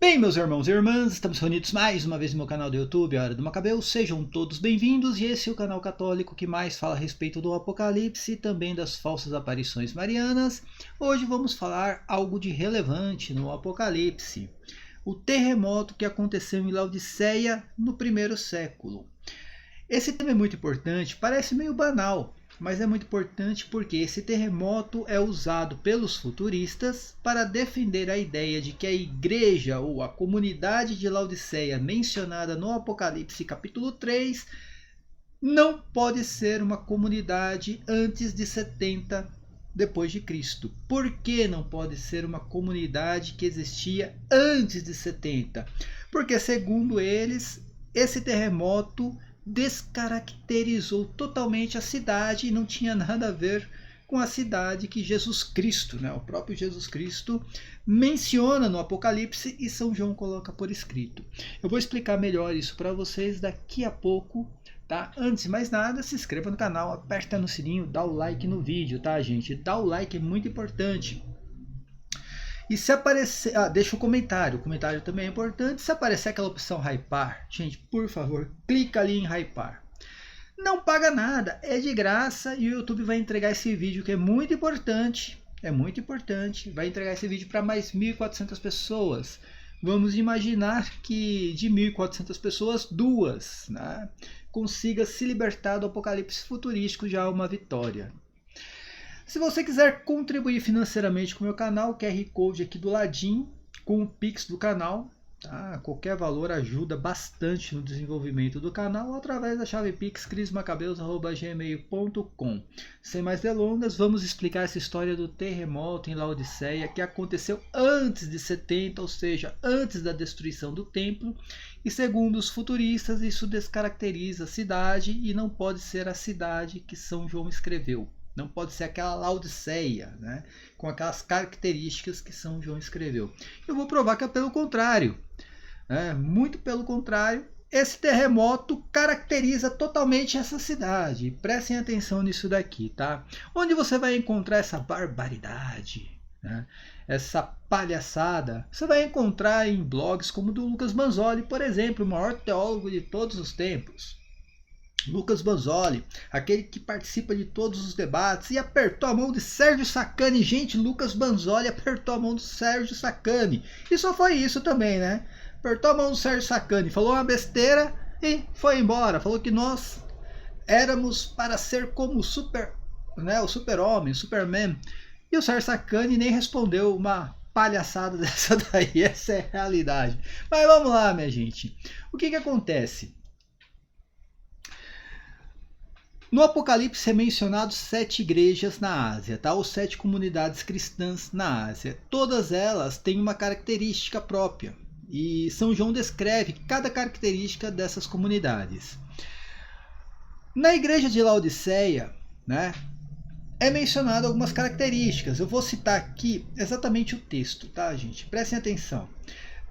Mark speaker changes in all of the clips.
Speaker 1: Bem, meus irmãos e irmãs, estamos reunidos mais uma vez no meu canal do YouTube, A Hora do Macabeu. Sejam todos bem-vindos e esse é o canal católico que mais fala a respeito do Apocalipse e também das falsas aparições marianas. Hoje vamos falar algo de relevante no Apocalipse. O terremoto que aconteceu em Laodiceia no primeiro século. Esse tema é muito importante, parece meio banal, mas é muito importante porque esse terremoto é usado pelos futuristas para defender a ideia de que a igreja ou a comunidade de Laodiceia mencionada no Apocalipse capítulo 3 não pode ser uma comunidade antes de 70 depois de Cristo. Por que não pode ser uma comunidade que existia antes de 70? Porque segundo eles, esse terremoto descaracterizou totalmente a cidade e não tinha nada a ver com a cidade que Jesus Cristo, o próprio Jesus Cristo, menciona no Apocalipse e São João coloca por escrito. Eu vou explicar melhor isso para vocês daqui a pouco, tá? Antes de mais nada, se inscreva no canal, aperta no sininho, dá o like no vídeo, tá, gente? Dá o like, é muito importante. E se aparecer, deixa o comentário também é importante. Se aparecer aquela opção hypar, gente, por favor, clica ali em hypar. Não paga nada, é de graça e o YouTube vai entregar esse vídeo que é muito importante, vai entregar esse vídeo para mais 1.400 pessoas. Vamos imaginar que de 1.400 pessoas, 2, consiga se libertar do apocalipse futurístico, já uma vitória. Se você quiser contribuir financeiramente com o meu canal, QR Code aqui do ladinho, com o Pix do canal, tá? Qualquer valor ajuda bastante no desenvolvimento do canal, através da chave Pix crismacabeus@gmail.com. Sem mais delongas, vamos explicar essa história do terremoto em Laodiceia, que aconteceu antes de 70, ou seja, antes da destruição do templo, e segundo os futuristas, isso descaracteriza a cidade e não pode ser a cidade que São João escreveu. Não pode ser aquela Laodiceia, com aquelas características que São João escreveu. Eu vou provar que é pelo contrário. Muito pelo contrário. Esse terremoto caracteriza totalmente essa cidade. Prestem atenção nisso daqui, tá? Onde você vai encontrar essa barbaridade, essa palhaçada? Você vai encontrar em blogs como o do Lucas Manzoli, por exemplo, o maior teólogo de todos os tempos. Lucas Manzoli, aquele que participa de todos os debates e apertou a mão de Sérgio Sacani. Gente, Lucas Manzoli apertou a mão do Sérgio Sacani. E só foi isso também, Apertou a mão do Sérgio Sacani, falou uma besteira e foi embora. Falou que nós éramos para ser como o super-homem, o Superman. E o Sérgio Sacani nem respondeu uma palhaçada dessa daí. Essa é a realidade. Mas vamos lá, minha gente. O que acontece? No Apocalipse é mencionado 7 igrejas na Ásia, ou 7 comunidades cristãs na Ásia. Todas elas têm uma característica própria e São João descreve cada característica dessas comunidades. Na igreja de Laodiceia, é mencionado algumas características. Eu vou citar aqui exatamente o texto, tá, gente? Prestem atenção.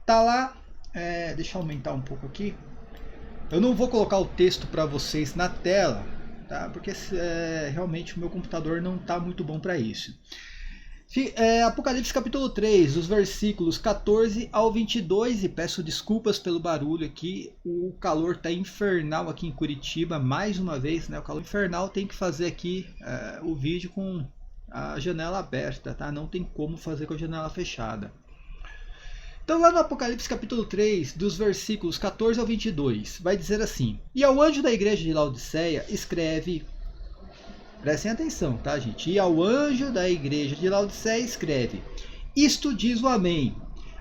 Speaker 1: Tá lá, deixa eu aumentar um pouco aqui. Eu não vou colocar o texto para vocês na tela, porque realmente o meu computador não está muito bom para isso. Apocalipse capítulo 3, os versículos 14 ao 22, e peço desculpas pelo barulho aqui, o calor está infernal aqui em Curitiba, mais uma vez, o calor infernal, tem que fazer aqui o vídeo com a janela aberta, não tem como fazer com a janela fechada. Então lá no Apocalipse capítulo 3, dos versículos 14 ao 22, vai dizer assim: E ao anjo da igreja de Laodiceia escreve, prestem atenção, tá, gente? E ao anjo da igreja de Laodiceia escreve: Isto diz o Amém,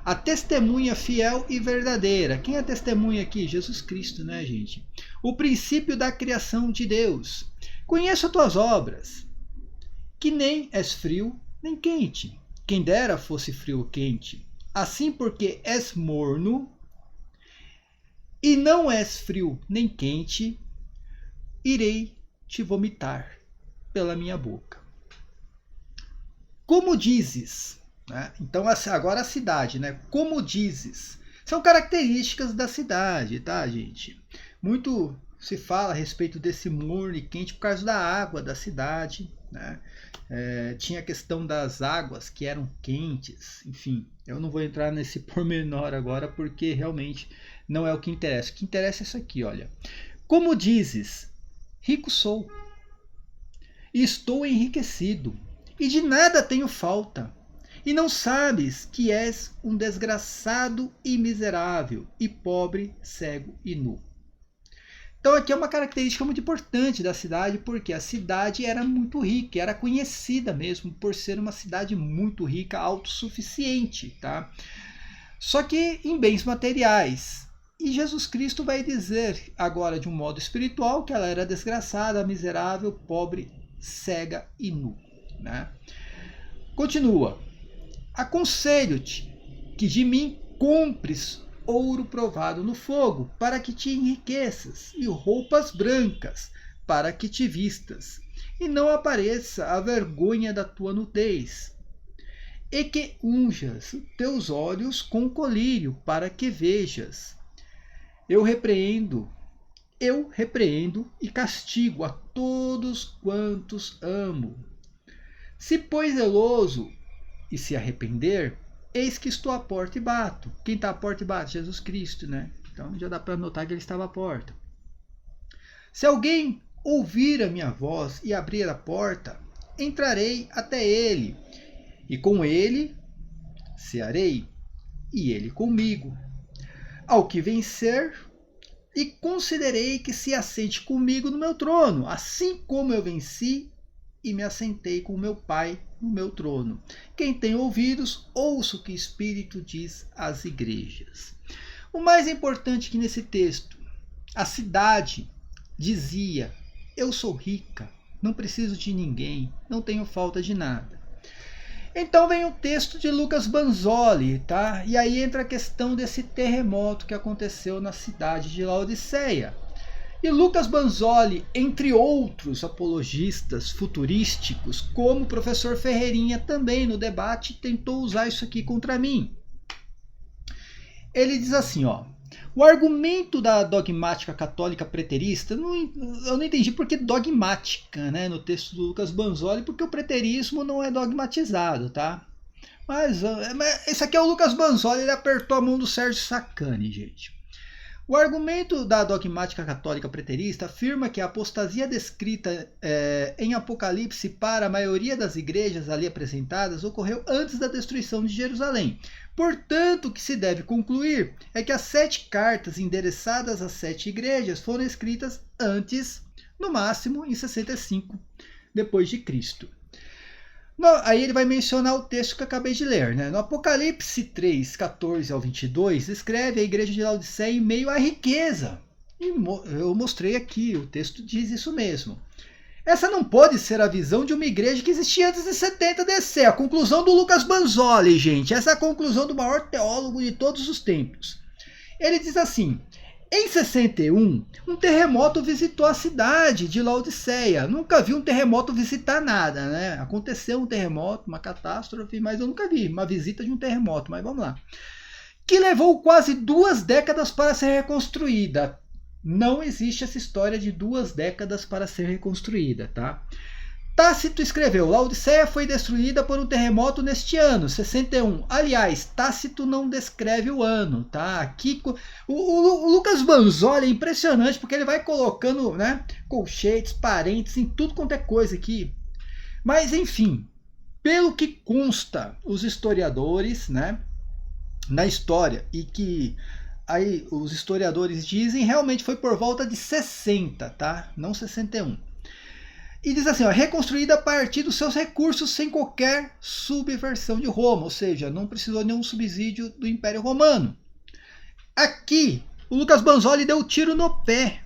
Speaker 1: a testemunha fiel e verdadeira. Quem é a testemunha aqui? Jesus Cristo, gente? O princípio da criação de Deus. Conheço as tuas obras, que nem és frio nem quente. Quem dera fosse frio ou quente. Assim, porque és morno e não és frio nem quente, irei te vomitar pela minha boca. Como dizes, Então agora a cidade, Como dizes, são características da cidade, tá, gente? Muito se fala a respeito desse morno e quente por causa da água da cidade, né? Tinha a questão das águas que eram quentes, enfim, eu não vou entrar nesse pormenor agora porque realmente não é o que interessa. O que interessa é isso aqui, olha. Como dizes, rico sou, e estou enriquecido, e de nada tenho falta, e não sabes que és um desgraçado e miserável, e pobre, cego e nu. Então aqui é uma característica muito importante da cidade, porque a cidade era muito rica, era conhecida mesmo por ser uma cidade muito rica, autossuficiente, tá? Só que em bens materiais. E Jesus Cristo vai dizer agora de um modo espiritual que ela era desgraçada, miserável, pobre, cega e nu, né? Continua. Aconselho-te que de mim compres ouro provado no fogo, para que te enriqueças, e roupas brancas, para que te vistas, e não apareça a vergonha da tua nudez. E que unjas teus olhos com colírio, para que vejas. Eu repreendo e castigo a todos quantos amo. Se, pois, zeloso e se arrepender, eis que estou à porta e bato. Quem está à porta e bate? Jesus Cristo, né? Então já dá para notar que ele estava à porta. Se alguém ouvir a minha voz e abrir a porta, entrarei até ele, e com ele cearei, e ele comigo. Ao que vencer, e considerei que se assente comigo no meu trono, assim como eu venci e me assentei com o meu Pai no meu trono. Quem tem ouvidos, ouça o que o Espírito diz às igrejas. O mais importante que nesse texto, a cidade dizia, eu sou rica, não preciso de ninguém, não tenho falta de nada. Então vem o texto de Lucas Banzoli, tá? E aí entra a questão desse terremoto que aconteceu na cidade de Laodiceia. E Lucas Banzoli, entre outros apologistas futurísticos, como o professor Ferreirinha também no debate tentou usar isso aqui contra mim. Ele diz assim, ó, o argumento da dogmática católica preterista, eu não entendi por que dogmática, né, no texto do Lucas Banzoli, porque o preterismo não é dogmatizado, tá? Mas esse aqui é o Lucas Banzoli, ele apertou a mão do Sérgio Sacani, gente. O argumento da dogmática católica preterista afirma que a apostasia descrita em Apocalipse para a maioria das igrejas ali apresentadas ocorreu antes da destruição de Jerusalém. Portanto, o que se deve concluir é que as 7 cartas endereçadas às 7 igrejas foram escritas antes, no máximo em 65 depois de Cristo. Aí ele vai mencionar o texto que eu acabei de ler, né? No Apocalipse 3, 14 ao 22, escreve a igreja de Laodiceia em meio à riqueza. E eu mostrei aqui, o texto diz isso mesmo. Essa não pode ser a visão de uma igreja que existia antes de 70 DC. A conclusão do Lucas Banzoli, gente. Essa é a conclusão do maior teólogo de todos os tempos. Ele diz assim, em 61, um terremoto visitou a cidade de Laodiceia. Nunca vi um terremoto visitar nada, né? Aconteceu um terremoto, uma catástrofe, mas eu nunca vi uma visita de um terremoto, mas vamos lá. Que levou quase 2 décadas para ser reconstruída. Não existe essa história de 2 décadas para ser reconstruída, tá? Tácito escreveu, Laodiceia foi destruída por um terremoto neste ano, 61. Aliás, Tácito não descreve o ano, tá? Aqui, o Lucas Banzoli é impressionante, porque ele vai colocando, né, colchetes, parênteses, em tudo quanto é coisa aqui. Mas, enfim, pelo que consta os historiadores, né, na história, e que aí os historiadores dizem, realmente foi por volta de 60, tá? Não 61. E diz assim, ó, reconstruída a partir dos seus recursos sem qualquer subversão de Roma, ou seja, não precisou de nenhum subsídio do Império Romano. Aqui, o Lucas Banzoli deu tiro no pé.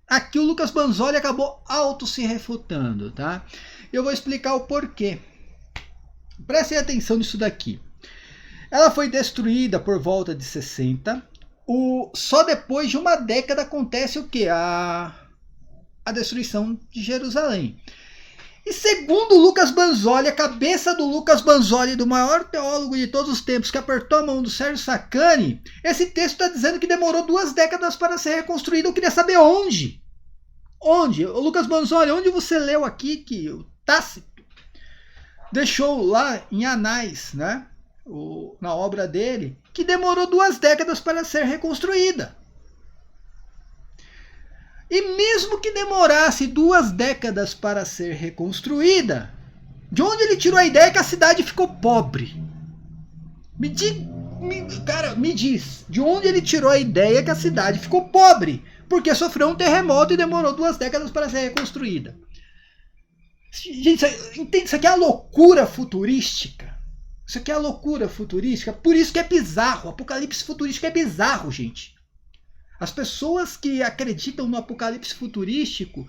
Speaker 1: Aqui o Lucas Banzoli acabou auto se refutando, tá? Eu vou explicar o porquê. Prestem atenção nisso daqui. Ela foi destruída por volta de 60. Só depois de uma década acontece o quê? A destruição de Jerusalém. E segundo Lucas Banzoli, a cabeça do Lucas Banzoli, do maior teólogo de todos os tempos, que apertou a mão do Sérgio Sacani, esse texto está dizendo que demorou 2 décadas para ser reconstruído. Eu queria saber onde. Onde? O Lucas Manzoni, onde você leu aqui que o Tácito deixou lá em Anais, né, na obra dele, que demorou 2 décadas para ser reconstruída? E mesmo que demorasse 2 décadas para ser reconstruída, de onde ele tirou a ideia que a cidade ficou pobre? Me diz, de onde ele tirou a ideia que a cidade ficou pobre? Porque sofreu um terremoto e demorou 2 décadas para ser reconstruída. Gente, entende? Isso aqui é a loucura futurística. Isso aqui é a loucura futurística. Por isso que é bizarro. O apocalipse futurístico é bizarro, gente. As pessoas que acreditam no apocalipse futurístico,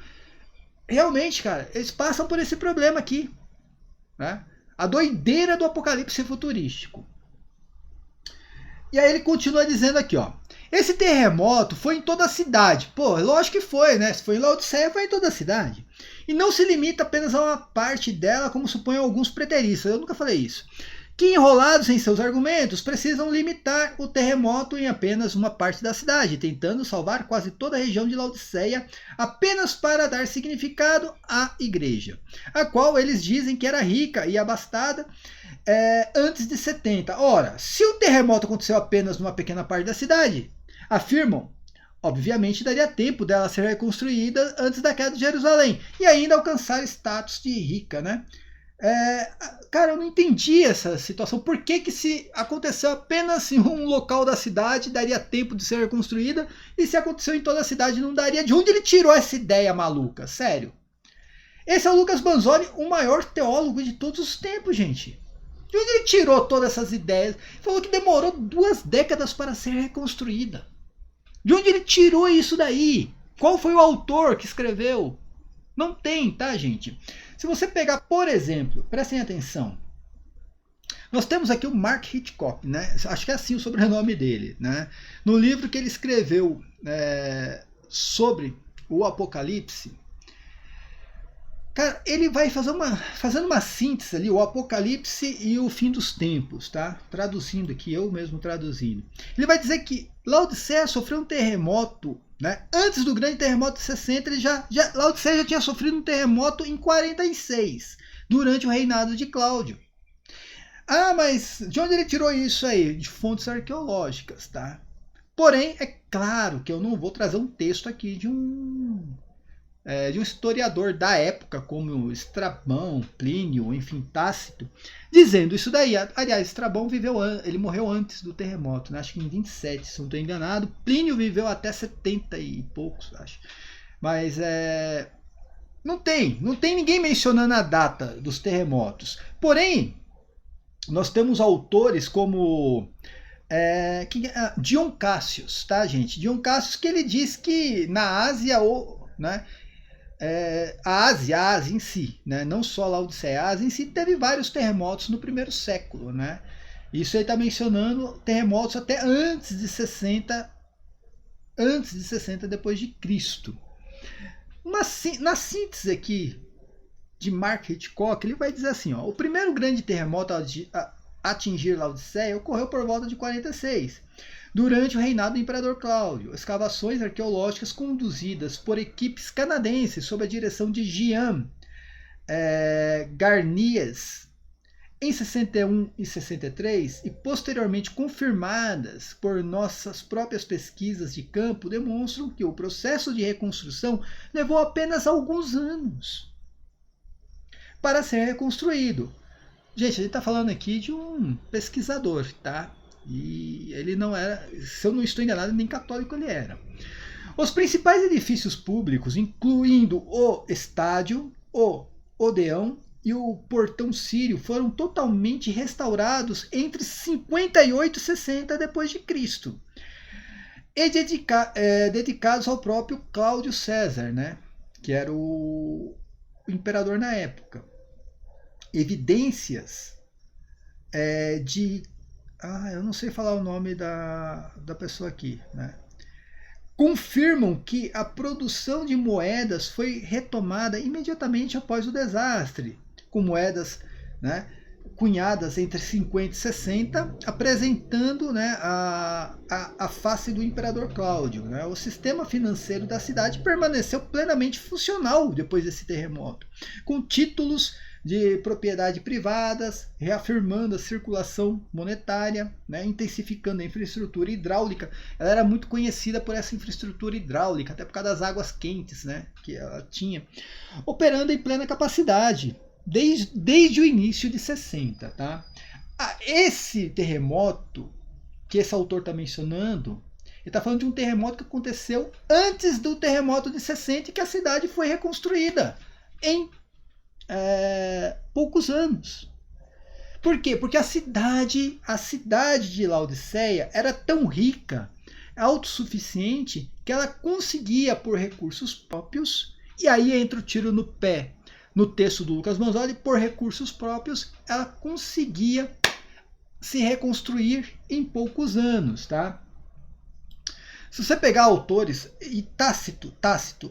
Speaker 1: realmente, cara, eles passam por esse problema aqui, né? A doideira do apocalipse futurístico. E aí ele continua dizendo aqui, ó. Esse terremoto foi em toda a cidade. Pô, lógico que foi, né? Se foi em Laodiceia, foi em toda a cidade. E não se limita apenas a uma parte dela, como supõem alguns preteristas. Eu nunca falei isso. Que, enrolados em seus argumentos, precisam limitar o terremoto em apenas uma parte da cidade, tentando salvar quase toda a região de Laodiceia apenas para dar significado à igreja, a qual eles dizem que era rica e abastada antes de 70. Ora, se o terremoto aconteceu apenas numa pequena parte da cidade, afirmam, obviamente daria tempo dela ser reconstruída antes da queda de Jerusalém e ainda alcançar status de rica, né? Cara, eu não entendi essa situação. Por que se aconteceu apenas em um local da cidade daria tempo de ser reconstruída e se aconteceu em toda a cidade não daria? De onde ele tirou essa ideia maluca? Sério. Esse é o Lucas Manzoni, o maior teólogo de todos os tempos, gente. De onde ele tirou todas essas ideias? Ele falou que demorou 2 décadas para ser reconstruída. De onde ele tirou isso daí? Qual foi o autor que escreveu? Não tem, tá, gente? Se você pegar, por exemplo, prestem atenção. Nós temos aqui o Mark Hitchcock, né? Acho que é assim o sobrenome dele, né? No livro que ele escreveu sobre o Apocalipse, cara, ele vai fazendo uma síntese ali, o Apocalipse e o fim dos tempos, tá? Traduzindo aqui, eu mesmo traduzindo. Ele vai dizer que Laodiceia sofreu um terremoto, né? Antes do grande terremoto de 60, Laodiceia já tinha sofrido um terremoto em 46, durante o reinado de Cláudio. Ah, mas de onde ele tirou isso aí? De fontes arqueológicas, tá? Porém, é claro que eu não vou trazer um texto aqui de um historiador da época, como Estrabão, Plínio, enfim, Tácito, dizendo isso daí. Aliás, Estrabão ele morreu antes do terremoto, né? Acho que em 27, se não estou enganado. Plínio viveu até 70 e poucos, acho. Mas não tem ninguém mencionando a data dos terremotos. Porém, nós temos autores como Dion Cassius, tá, gente? Dion Cassius, que ele diz que na Ásia, né, a Ásia em si, né, não só a Laodiceia, a Ásia em si teve vários terremotos no primeiro século, né? Isso aí está mencionando terremotos até antes de 60 depois de Cristo. Na síntese aqui de Mark Hitchcock, ele vai dizer assim, ó, o primeiro grande terremoto a atingir Laodiceia ocorreu por volta de 46, durante o reinado do imperador Cláudio. Escavações arqueológicas conduzidas por equipes canadenses sob a direção de Jean Garniers em 61 e 63 e posteriormente confirmadas por nossas próprias pesquisas de campo demonstram que o processo de reconstrução levou apenas alguns anos para ser reconstruído. Gente, a gente está falando aqui de um pesquisador, tá? E ele não era, se eu não estou enganado, nem católico ele era. Os principais edifícios públicos, incluindo o estádio, o Odeão e o Portão Sírio, foram totalmente restaurados entre 58 e 60 depois de Cristo, e dedicados ao próprio Cláudio César, né, que era o imperador na época. Evidências eu não sei falar o nome da pessoa aqui, né? Confirmam que a produção de moedas foi retomada imediatamente após o desastre, com moedas, né, cunhadas entre 50 e 60, apresentando, né, a face do imperador Cláudio. Né? O sistema financeiro da cidade permaneceu plenamente funcional depois desse terremoto, com títulos de propriedade privadas, reafirmando a circulação monetária, né, intensificando a infraestrutura hidráulica. Ela era muito conhecida por essa infraestrutura hidráulica, até por causa das águas quentes, né, que ela tinha, operando em plena capacidade desde o início de 60. Tá? Esse terremoto que esse autor está mencionando, ele está falando de um terremoto que aconteceu antes do terremoto de 60 e que a cidade foi reconstruída em poucos anos. Por quê? Porque a cidade de Laodiceia era tão rica, autossuficiente, que ela conseguia, por recursos próprios, e aí entra o tiro no pé no texto do Lucas Manzoli, por recursos próprios, ela conseguia se reconstruir em poucos anos. Tá? Se você pegar autores, e Tácito,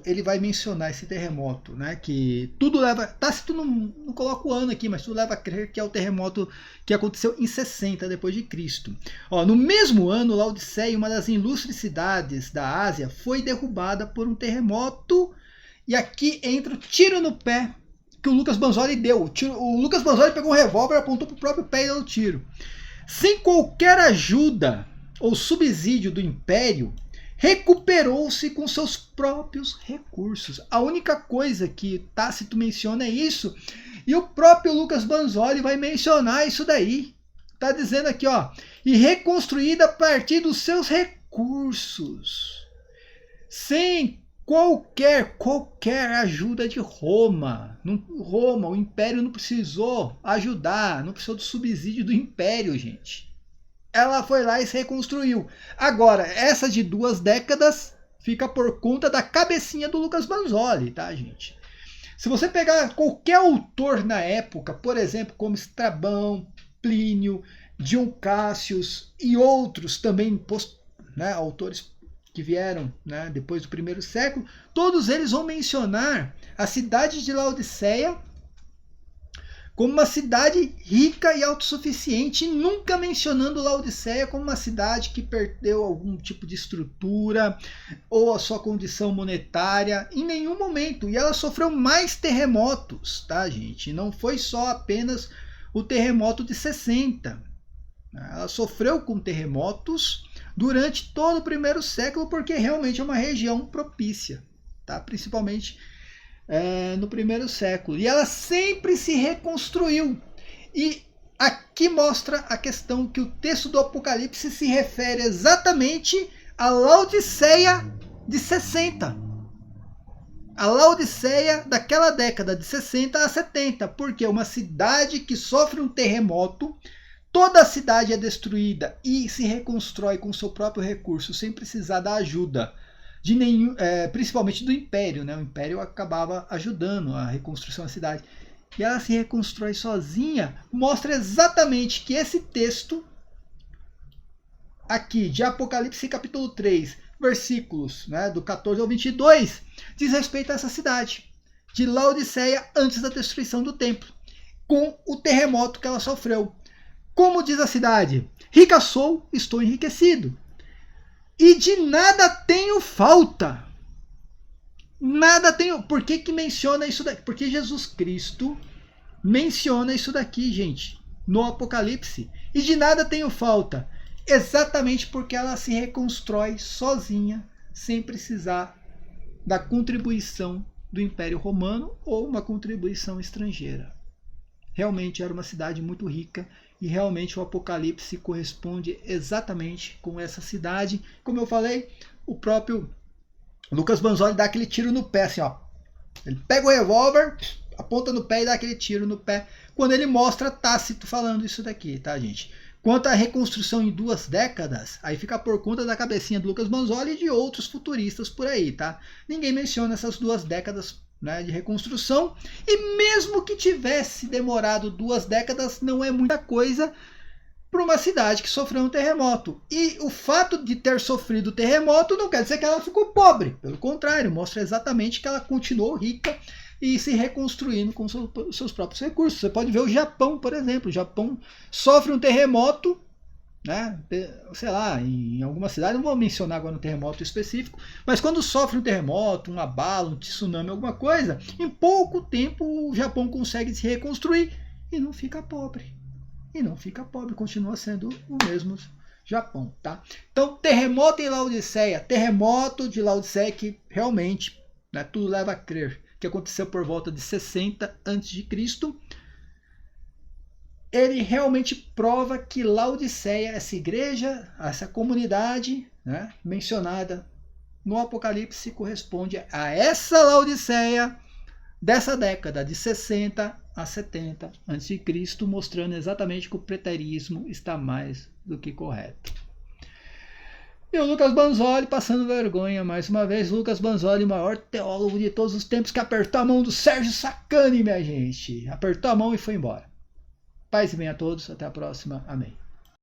Speaker 1: ele vai mencionar esse terremoto, né, que tudo leva, Tácito não coloca o ano aqui, mas tudo leva a crer que é o terremoto que aconteceu em 60 depois de Cristo. Ó, no mesmo ano, Laodiceia, uma das ilustres cidades da Ásia, foi derrubada por um terremoto, e aqui entra o tiro no pé que o Lucas Manzoli deu. O Lucas Manzoli pegou um revólver, apontou para o próprio pé e deu o tiro. Sem qualquer ajuda ou subsídio do Império, recuperou-se com seus próprios recursos. A única coisa que Tácito menciona é isso, e o próprio Lucas Manzoli vai mencionar isso daí. Está dizendo aqui, ó, e reconstruída a partir dos seus recursos, sem qualquer ajuda de Roma. Roma, o Império não precisou ajudar, não precisou do subsídio do Império, gente. Ela foi lá e se reconstruiu. Agora, essa de 2 décadas fica por conta da cabecinha do Lucas Manzoli, tá, gente? Se você pegar qualquer autor na época, por exemplo, como Estrabão, Plínio, Dion Cássius e outros também, né, autores que vieram, né, depois do primeiro século, todos eles vão mencionar a cidade de Laodiceia como uma cidade rica e autossuficiente, nunca mencionando Laodiceia como uma cidade que perdeu algum tipo de estrutura ou a sua condição monetária, em nenhum momento. E ela sofreu mais terremotos, tá, gente? Não foi só apenas o terremoto de 60. Ela sofreu com terremotos durante todo o primeiro século, porque realmente é uma região propícia, tá? Principalmente no primeiro século. E ela sempre se reconstruiu. E aqui mostra a questão que o texto do Apocalipse se refere exatamente à Laodiceia de 60. A Laodiceia daquela década de 60 a 70. Porque uma cidade que sofre um terremoto, toda a cidade é destruída e se reconstrói com seu próprio recurso, sem precisar da ajuda de nenhum, principalmente do Império, né? O Império acabava ajudando a reconstrução da cidade. E ela se reconstrói sozinha, mostra exatamente que esse texto aqui de Apocalipse capítulo 3, versículos, né, do 14 ao 22, diz respeito a essa cidade de Laodiceia antes da destruição do templo, com o terremoto que ela sofreu. Como diz a cidade: rica sou, estou enriquecido, e de nada tenho falta. Nada tenho. Por que menciona isso daqui? Porque Jesus Cristo menciona isso daqui, gente, no Apocalipse. E de nada tenho falta. Exatamente porque ela se reconstrói sozinha, sem precisar da contribuição do Império Romano ou uma contribuição estrangeira. Realmente era uma cidade muito rica. E realmente o Apocalipse corresponde exatamente com essa cidade. Como eu falei, o próprio Lucas Manzoli dá aquele tiro no pé, assim, ó. Ele pega o revólver, aponta no pé e dá aquele tiro no pé, quando ele mostra Tácito falando isso daqui, tá, gente? Quanto à reconstrução em 2 décadas, aí fica por conta da cabecinha do Lucas Manzoli e de outros futuristas por aí, tá? Ninguém menciona essas 2 décadas, né, de reconstrução, e mesmo que tivesse demorado 2 décadas, não é muita coisa para uma cidade que sofreu um terremoto. E o fato de ter sofrido terremoto não quer dizer que ela ficou pobre, pelo contrário, mostra exatamente que ela continuou rica, e se reconstruindo com seus próprios recursos. Você pode ver o Japão, por exemplo. O Japão sofre um terremoto, né? Sei lá, em alguma cidade, não vou mencionar agora um terremoto específico, mas quando sofre um terremoto, um abalo, um tsunami, alguma coisa, em pouco tempo o Japão consegue se reconstruir e não fica pobre. E não fica pobre, continua sendo o mesmo Japão, tá? Então, terremoto em Laodiceia, terremoto de Laodiceia que realmente, né, tudo leva a crer que aconteceu por volta de 60 a.C., ele realmente prova que Laodiceia, essa igreja, essa comunidade, né, mencionada no Apocalipse, corresponde a essa Laodiceia dessa década de 60 a 70 a.C., mostrando exatamente que o preterismo está mais do que correto. E o Lucas Banzoli passando vergonha mais uma vez. Lucas Banzoli, o maior teólogo de todos os tempos, que apertou a mão do Sérgio Sacani, minha gente. Apertou a mão e foi embora. Paz e bem a todos. Até a próxima. Amém.